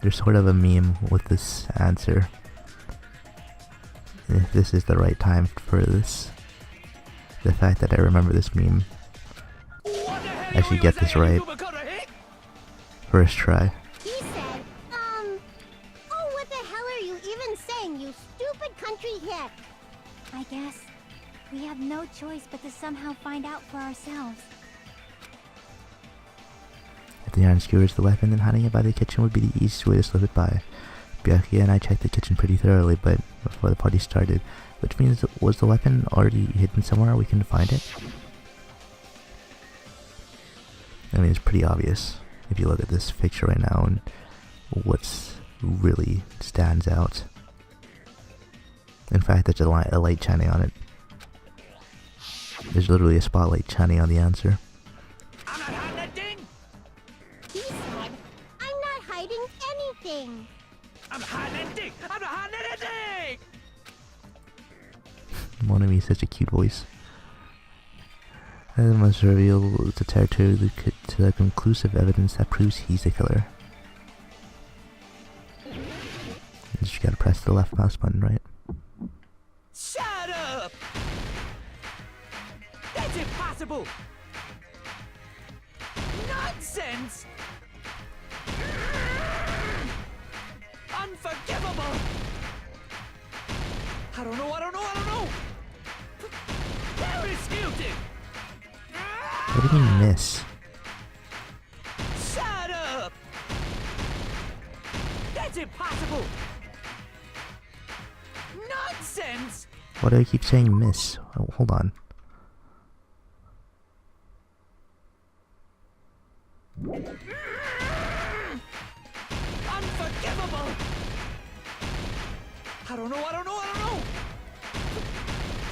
there's sort of a meme with this answer. If this is the right time for this, the fact that I remember this meme, I should get this right. First try. He said, oh, what the hell are you even saying, you stupid country hick? I guess we have no choice but to somehow find out for ourselves. If the iron skewer is the weapon, then hiding it by the kitchen would be the easiest way to slip it by. Byakuya and I checked the kitchen pretty thoroughly, but before the party started, which means, was the weapon already hidden somewhere we can find it? I mean, it's pretty obvious if you look at this picture right now and what's really stands out. In fact, there's a light shining on it. There's literally a spotlight shining on the answer. I'm not hiding that thing! He said, I'm not hiding anything. I'm not hiding that thing! I'm not hiding anything! Monami is such a cute voice. And must reveal the territory to the conclusive evidence that proves he's the killer. You just gotta press the left mouse button, right? Shut up! That's impossible! Nonsense! Unforgivable! I don't know! Irrefutable! What do you mean miss? Shut up! That's impossible! Nonsense! Why do I keep saying miss? Oh, hold on. Unforgivable! I don't know!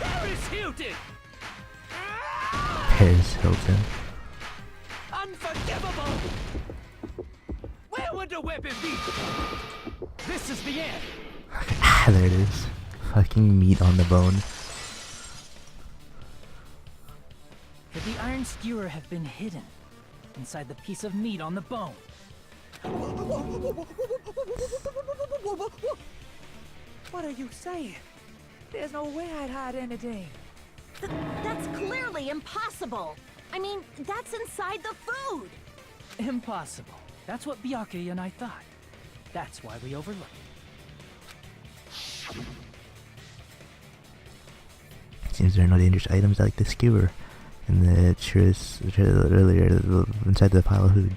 Irrefutable! Paris Hilton. Unforgivable! Where would the weapon be? This is the end! Ah, there it is. Fucking meat on the bone. Could the iron skewer have been hidden inside the piece of meat on the bone? What are you saying? There's no way I'd hide anything. That's clearly impossible. I mean, that's inside the food. Impossible. That's what Byakuya and I thought. That's why we overlooked it. Seems there are no dangerous items like the skewer. And it sure is earlier inside the pile of food.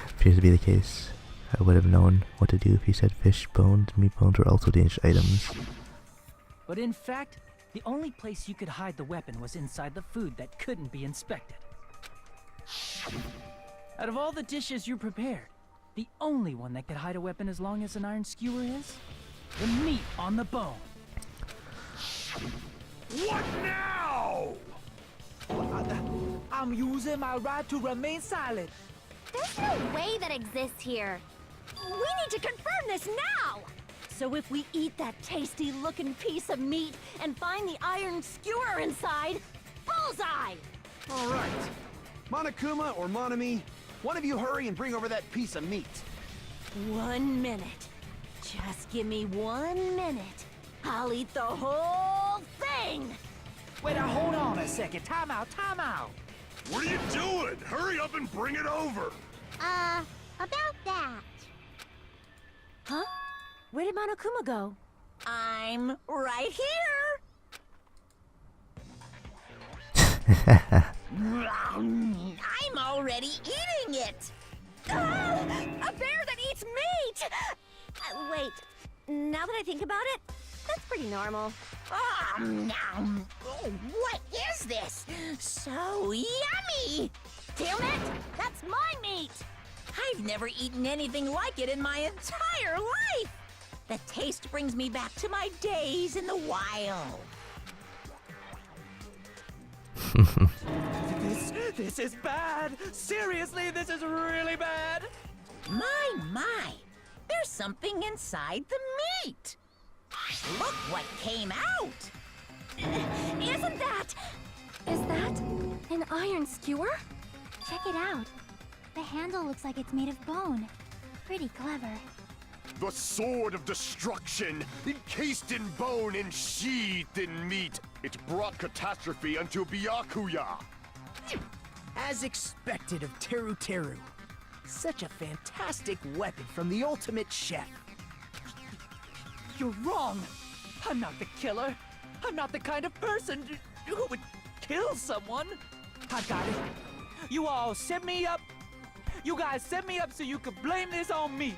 Appears to be the case. I would have known what to do if he said fish bones, meat bones were also dangerous items. But in fact, the only place you could hide the weapon was inside the food that couldn't be inspected. Out of all the dishes you prepared, the only one that could hide a weapon as long as an iron skewer is the meat on the bone. What now? I'm using my right to remain silent. There's no way that exists here. We need to confirm this now! So if we eat that tasty-looking piece of meat and find the iron skewer inside, bullseye! All right. Monokuma or Monami, one of you hurry and bring over that piece of meat. 1 minute. Just give me 1 minute. I'll eat the whole thing! Wait, now hold on a second. Time out. What are you doing? Hurry up and bring it over! About that. Huh? Where did Monokuma go? I'm right here! I'm already eating it! A bear that eats meat! Wait, now that I think about it, that's pretty normal. What is this? So yummy! Damn it! That's my meat! I've never eaten anything like it in my entire life! The taste brings me back to my days in the wild. This is bad. Seriously, this is really bad. My. There's something inside the meat. Look what came out. Is that an iron skewer? Check it out. The handle looks like it's made of bone. Pretty clever. The sword of destruction, encased in bone and sheathed in meat. It brought catastrophe unto Byakuya. As expected of Teru Teru. Such a fantastic weapon from the ultimate chef. You're wrong. I'm not the killer. I'm not the kind of person who would kill someone. I got it. You all set me up. You guys set me up so you could blame this on me.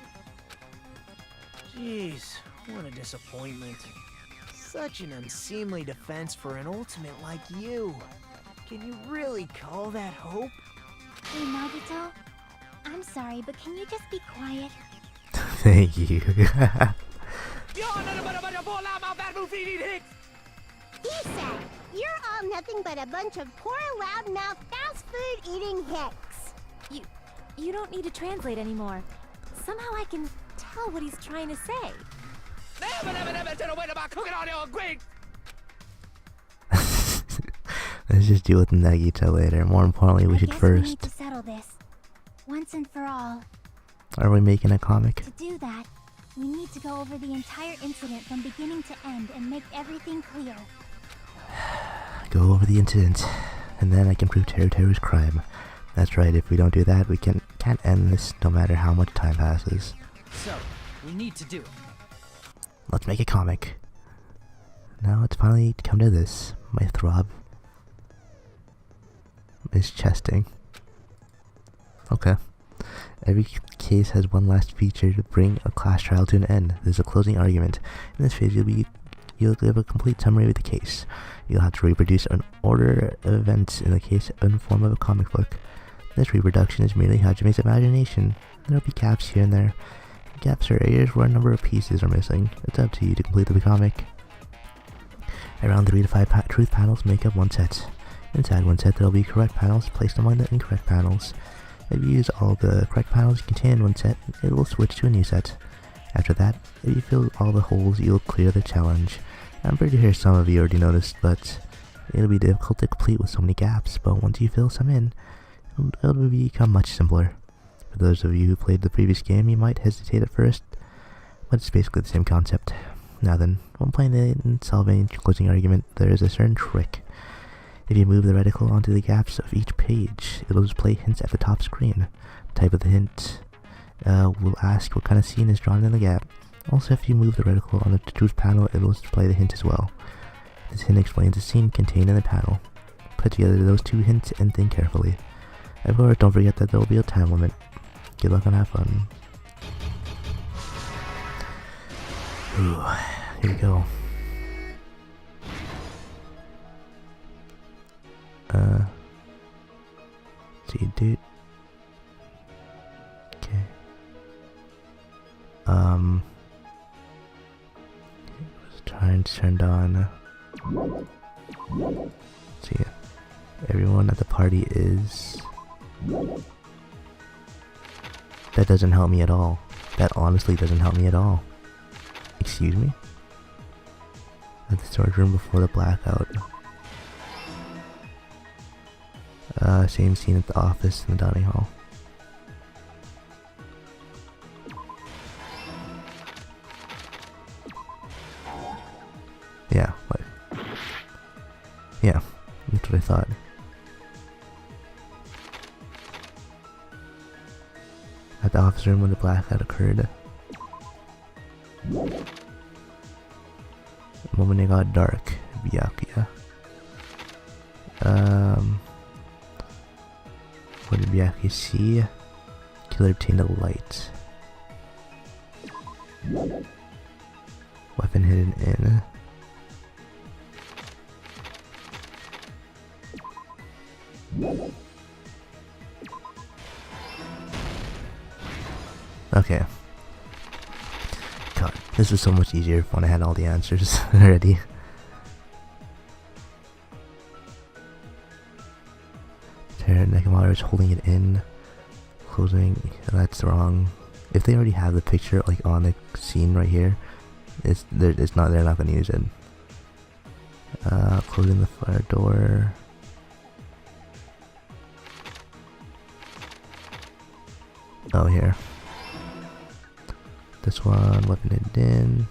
Jeez, what a disappointment. Such an unseemly defense for an ultimate like you. Can you really call that hope? Hey, Nagito. I'm sorry, but can you just be quiet? Thank you. He said, "You're all nothing but a bunch of poor, loudmouth, fast food eating hicks." You don't need to translate anymore. Somehow I can tell what he's trying to say. Let's just deal with Nagito later. More importantly, we should We need first. to settle this once and for all. Are we making a comic? To do that, we need to go over the entire incident from beginning to end and make everything clear. Go over the incident, and then I can prove Teru Teru's crime. That's right. If we don't do that, we can't end this, no matter how much time passes. So, we need to do it. Let's make a comic. Now it's finally come to this. My throb is chesting. Okay. Every case has one last feature to bring a class trial to an end. There's a closing argument. In this phase, you'll give a complete summary of the case. You'll have to reproduce an order of events in the case in the form of a comic book. This reproduction is merely Hajime's imagination. There will be gaps here and there. Gaps are areas where a number of pieces are missing. It's up to you to complete the comic. Around 3 to 5 truth panels make up one set. Inside one set, there will be correct panels placed among the incorrect panels. If you use all the correct panels contained in one set, it will switch to a new set. After that, if you fill all the holes, you'll clear the challenge. I'm pretty sure some of you already noticed, but it'll be difficult to complete with so many gaps, but once you fill some in, it'll become much simpler. For those of you who played the previous game, you might hesitate at first, but it's basically the same concept. Now then, when playing the solving closing argument, there is a certain trick. If you move the reticle onto the gaps of each page, it'll display hints at the top screen. The type of the hint will ask what kind of scene is drawn in the gap. Also, if you move the reticle on the truth panel, it will display the hint as well. This hint explains the scene contained in the panel. Put together those two hints and think carefully. Of course, don't forget that there will be a time limit. Good luck and have fun. Ooh, here we go. See, dude. Okay. Let's try and turn on. See, everyone at the party is. That doesn't help me at all. That honestly doesn't help me at all. Excuse me? At the storage room before the blackout. Same scene at the office in the dining hall. Yeah, what? Yeah, that's what I thought. At the office room when the blackout occurred. The moment it got dark, Byakuya. What did Byakuya see? Killer obtained a light. Weapon hidden in. Okay. God, this was so much easier when I had all the answers already. Nekomaru is holding it in, closing. That's wrong. If they already have the picture like on the scene right here, they're not gonna use it. Closing the fire door. Oh, here. This one, weapon hidden in.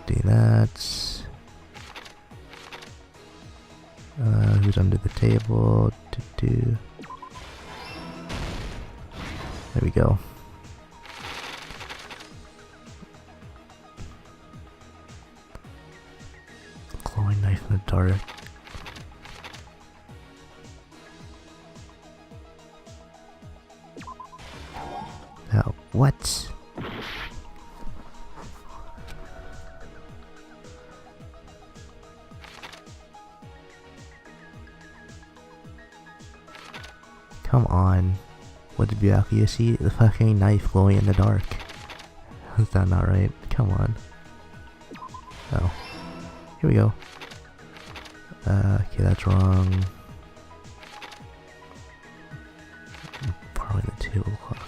Do that. Who's under the table? There we go. Glowing knife in the dark. Oh, what? Come on. What did Byakuya see? The fucking knife glowing in the dark. Is that not right? Come on. Oh. Here we go. Okay, that's wrong. I'm borrowing the tablecloth.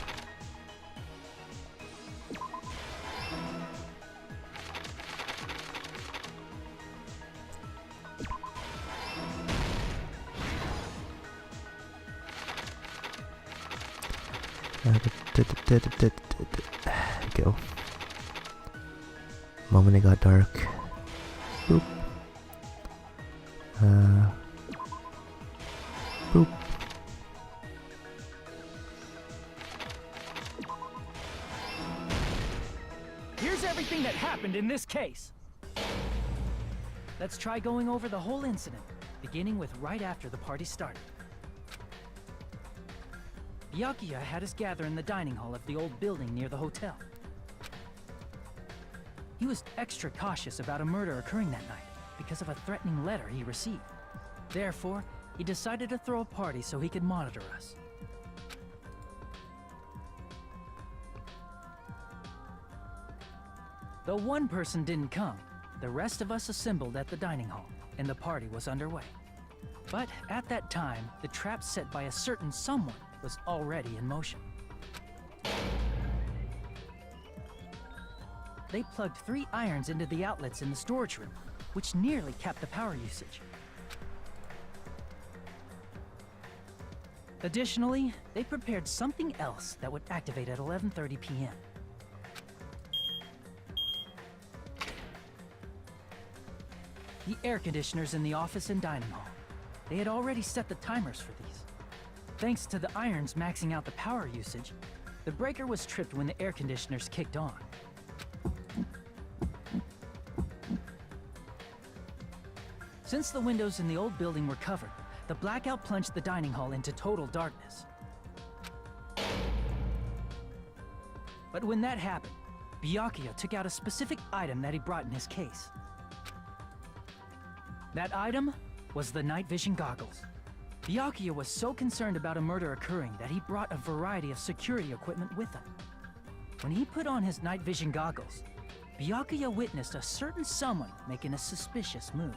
Go. Moment it got dark. Boop. Boop. Here's everything that happened in this case. Let's try going over the whole incident, beginning with right after the party started. Byakuya had us gather in the dining hall of the old building near the hotel. He was extra cautious about a murder occurring that night because of a threatening letter he received. Therefore, he decided to throw a party so he could monitor us. Though one person didn't come, the rest of us assembled at the dining hall, and the party was underway. But at that time, the trap set by a certain someone was already in motion. They plugged 3 irons into the outlets in the storage room, which nearly capped the power usage. Additionally, they prepared something else that would activate at 11:30 p.m. The air conditioners in the office and dining hall. They had already set the timers for these. Thanks to the irons maxing out the power usage, the breaker was tripped when the air conditioners kicked on. Since the windows in the old building were covered, the blackout plunged the dining hall into total darkness. But when that happened, Byakuya took out a specific item that he brought in his case. That item was the night vision goggles. Byakuya was so concerned about a murder occurring that he brought a variety of security equipment with him. When he put on his night vision goggles, Byakuya witnessed a certain someone making a suspicious move.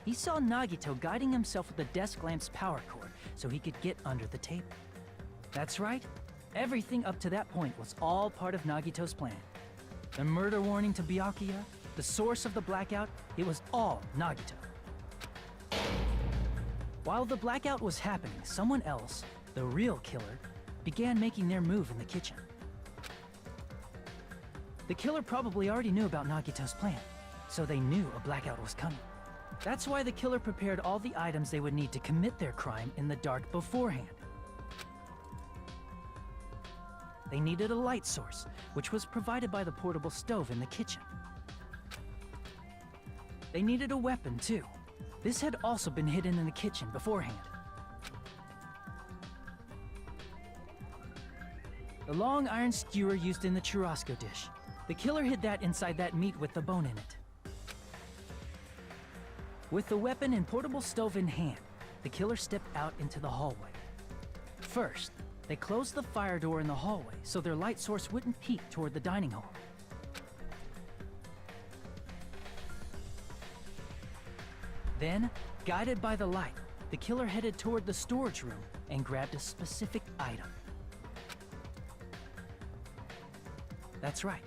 He saw Nagito guiding himself with the desk lamp's power cord so he could get under the table. That's right, everything up to that point was all part of Nagito's plan. The murder warning to Byakuya, the source of the blackout, it was all Nagito. While the blackout was happening, someone else, the real killer, began making their move in the kitchen. The killer probably already knew about Nagito's plan, so they knew a blackout was coming. That's why the killer prepared all the items they would need to commit their crime in the dark beforehand. They needed a light source, which was provided by the portable stove in the kitchen. They needed a weapon, too. This had also been hidden in the kitchen beforehand. The long iron skewer used in the churrasco dish. The killer hid that inside that meat with the bone in it. With the weapon and portable stove in hand, the killer stepped out into the hallway. First, they closed the fire door in the hallway so their light source wouldn't peek toward the dining hall. Then, guided by the light, the killer headed toward the storage room and grabbed a specific item. That's right,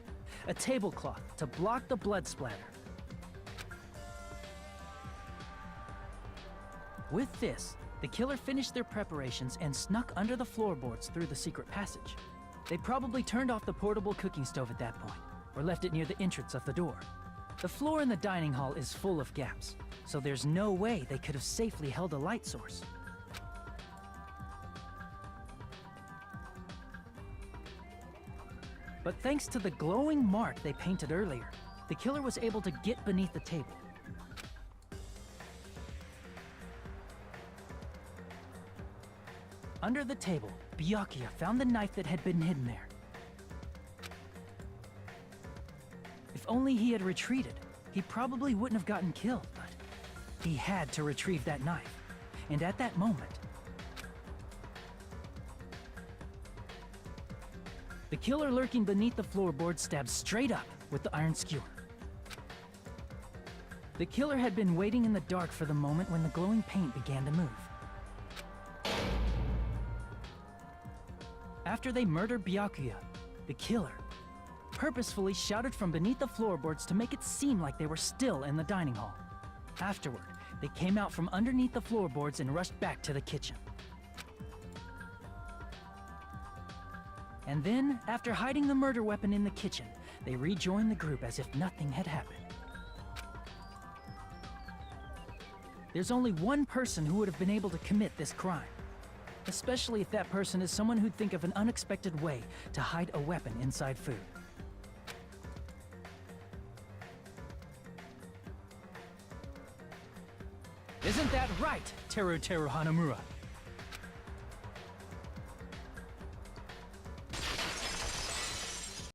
a tablecloth to block the blood splatter. With this, the killer finished their preparations and snuck under the floorboards through the secret passage. They probably turned off the portable cooking stove at that point, or left it near the entrance of the door. The floor in the dining hall is full of gaps, so there's no way they could have safely held a light source. But thanks to the glowing mark they painted earlier, the killer was able to get beneath the table. Under the table, Byakuya found the knife that had been hidden there. If only he had retreated, he probably wouldn't have gotten killed, but he had to retrieve that knife. And at that moment, the killer lurking beneath the floorboard stabbed straight up with the iron skewer. The killer had been waiting in the dark for the moment when the glowing paint began to move. After they murdered Byakuya, the killer purposefully shouted from beneath the floorboards to make it seem like they were still in the dining hall. Afterward, they came out from underneath the floorboards and rushed back to the kitchen. And then, after hiding the murder weapon in the kitchen, they rejoined the group as if nothing had happened. There's only one person who would have been able to commit this crime, especially if that person is someone who'd think of an unexpected way to hide a weapon inside food. Isn't that right, Teru Hanamura?